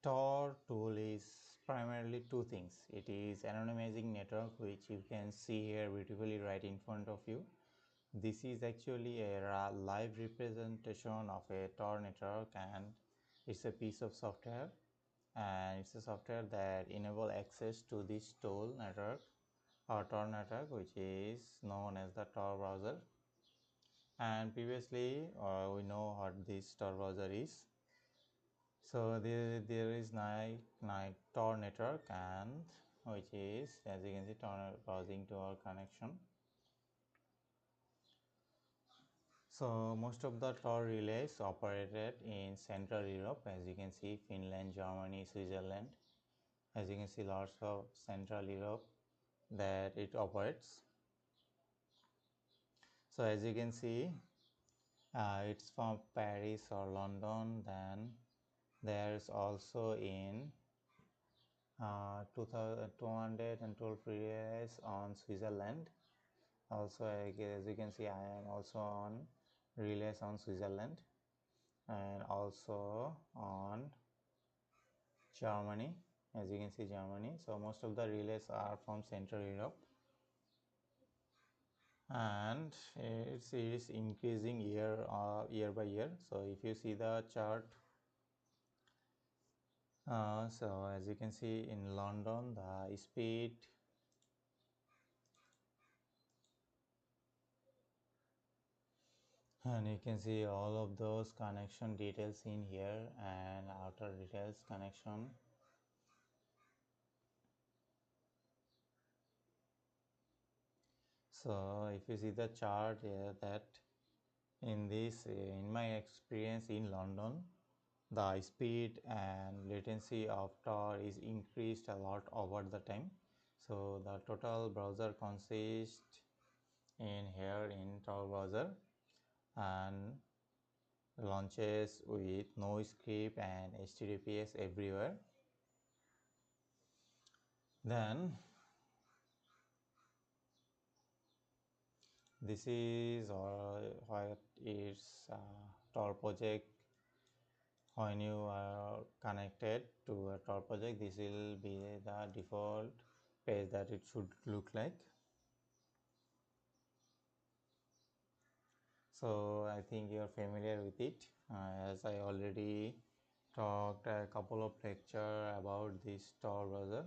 Tor tool is primarily two things. It is anonymizing network, which you can see here beautifully right in front of you. This is actually a live representation of a Tor network, and it's a piece of software, and it's a software that enable access to this tool network or Tor network, which is known as the Tor browser. And previously we know what this Tor browser is. So there is Tor network, and which is, as you can see, Tor browsing to our connection. So most of the Tor relays operated in Central Europe, as you can see, Finland, Germany, Switzerland. As you can see, lots of Central Europe that it operates. So as you can see, it's from Paris or London. Then there's also in 212 relays on Switzerland. Also, as you can see, I am also on relays on Switzerland, and also on Germany. As you can see, Germany. So most of the relays are from Central Europe, and it is increasing year by year. So if you see the chart, so as you can see in London, the speed, and you can see all of those connection details in here, and outer details connection. So if you see the chart here, that in my experience in London, the speed and latency of Tor is increased a lot over the time. So the total browser consists in here in Tor browser, and launches with no script and HTTPS everywhere. Then this is what is Tor project. When you are connected to a Tor project, this will be the default page that it should look like. So I think you are familiar with it, as I already talked a couple of lecture about this Tor browser.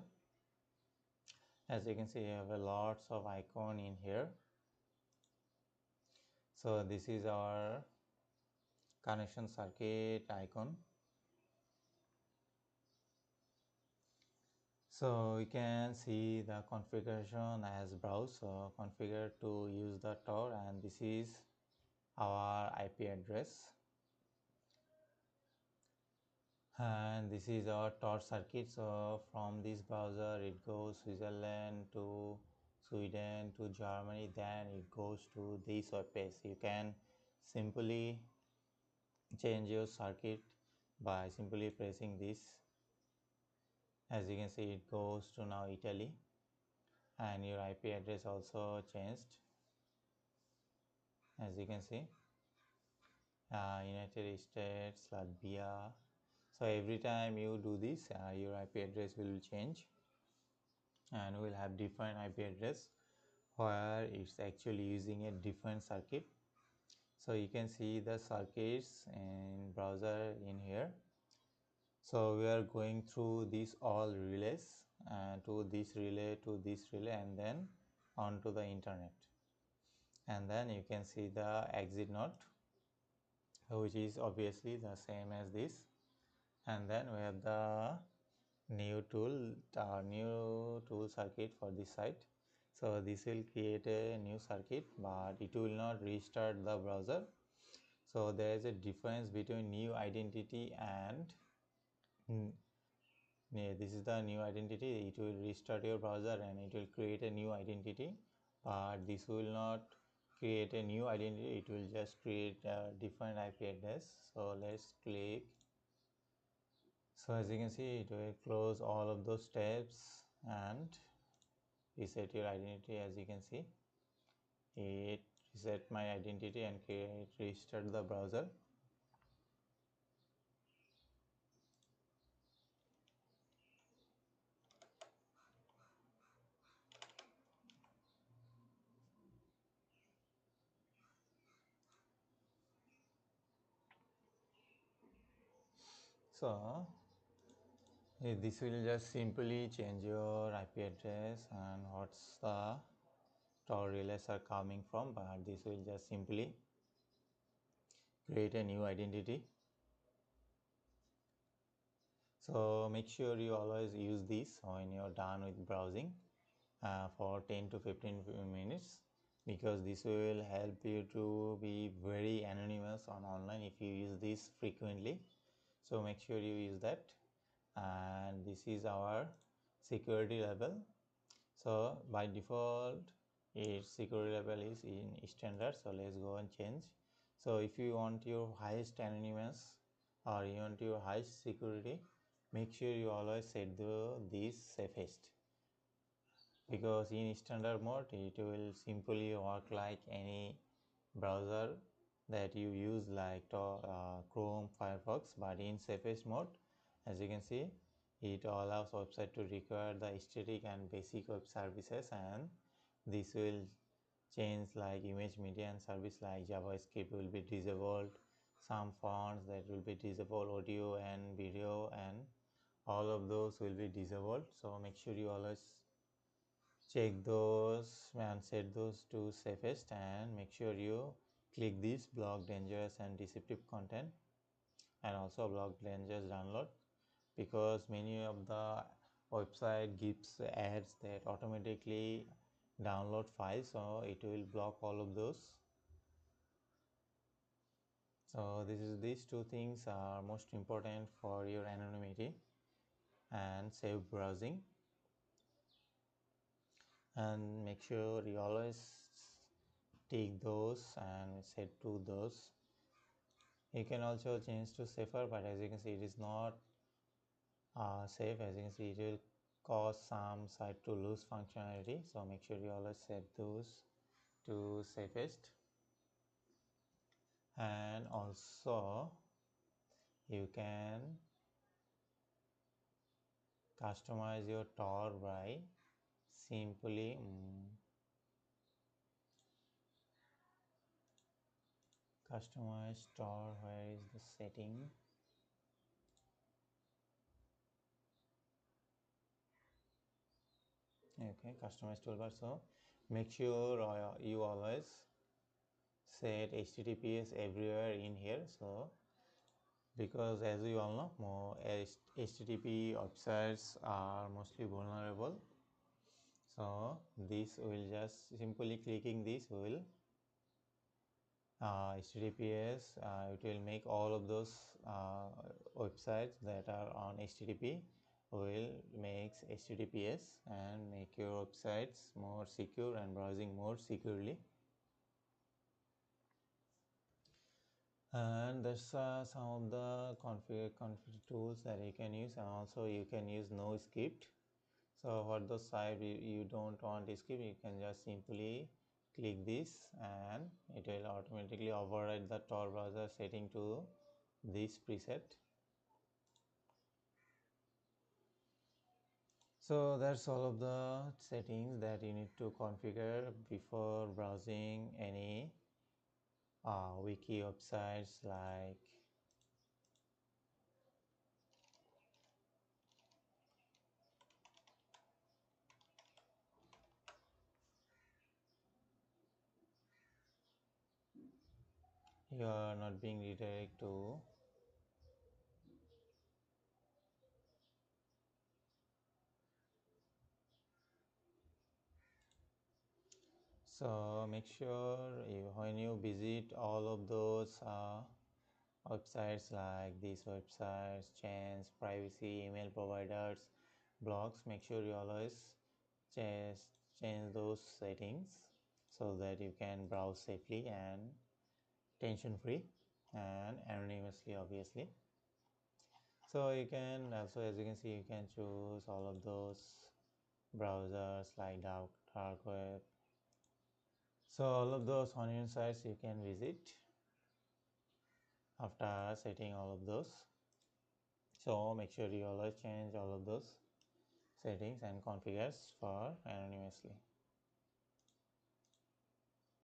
As you can see, you have a lots of icon in here. So this is our connection circuit icon. So we can see the configuration as browse. So configure to use the Tor, and this is our IP address, and this is our Tor circuit. So from this browser it goes Switzerland to Sweden to Germany, then it goes to this web page. You can simply change your circuit by simply pressing this. As you can see, it goes to now Italy, and your IP address also changed. As you can see, United States, Latvia. So every time you do this, your IP address will change, and will have different IP address where it's actually using a different circuit. So you can see the circuits in browser in here. So we are going through these all relays, to this relay, to this relay, and then onto the internet. And then you can see the exit node, which is obviously the same as this. And then we have the new tool circuit for this site. So this will create a new circuit, but it will not restart the browser. So there is a difference between new identity and this is the new identity. It will restart your browser and it will create a new identity, but this will not create a new identity. It will just create a different IP address. So let's click. So as you can see, it will close all of those tabs and reset your identity. As you can see, it reset my identity and restart the browser. So this will just simply change your IP address and what's the Tor relays are coming from, but this will just simply create a new identity. So make sure you always use this when you're done with browsing for 10 to 15 minutes, because this will help you to be very anonymous on online if you use this frequently. So make sure you use that. And this is our security level. So by default its security level is in standard, so let's go and change. So if you want your highest anonymous or you want your highest security, make sure you always set this safest, because in standard mode it will simply work like any browser that you use like Chrome, Firefox. But in safest mode, as you can see, it allows website to require the static and basic web services, and this will change like image media and service like JavaScript will be disabled, some fonts that will be disabled, audio and video and all of those will be disabled. So make sure you always check those and set those to safest, and make sure you click this block dangerous and deceptive content and also block dangerous download, because many of the website gives ads that automatically download files, so it will block all of those. So these two things are most important for your anonymity and safe browsing. And make sure you always take those and set to those. You can also change to safer, but as you can see it is not safe. As you can see, it will cause some site to lose functionality, so make sure you always set those to safest. And also you can customize your Tor by simply customize Tor. Where is the setting? Okay, customize toolbar. So make sure you always set HTTPS everywhere in here. So because as we all know, more HTTP websites are mostly vulnerable, so this will just simply clicking this will HTTPS, it will make all of those websites that are on HTTP will make HTTPS and make your websites more secure and browsing more securely. And there's some of the config tools that you can use, and also you can use no script. So for the site you don't want a script, you can just simply click this and it will automatically override the Tor browser setting to this preset. So that's all of the settings that you need to configure before browsing any wiki websites like you are not being redirected to. So make sure when you visit all of those websites like these websites, chains, privacy, email providers, blogs, make sure you always change those settings so that you can browse safely and tension free and anonymously, obviously. So you can also, as you can see, you can choose all of those browsers like dark web. So all of those onion sites you can visit after setting all of those. So make sure you always change all of those settings and configures for anonymously.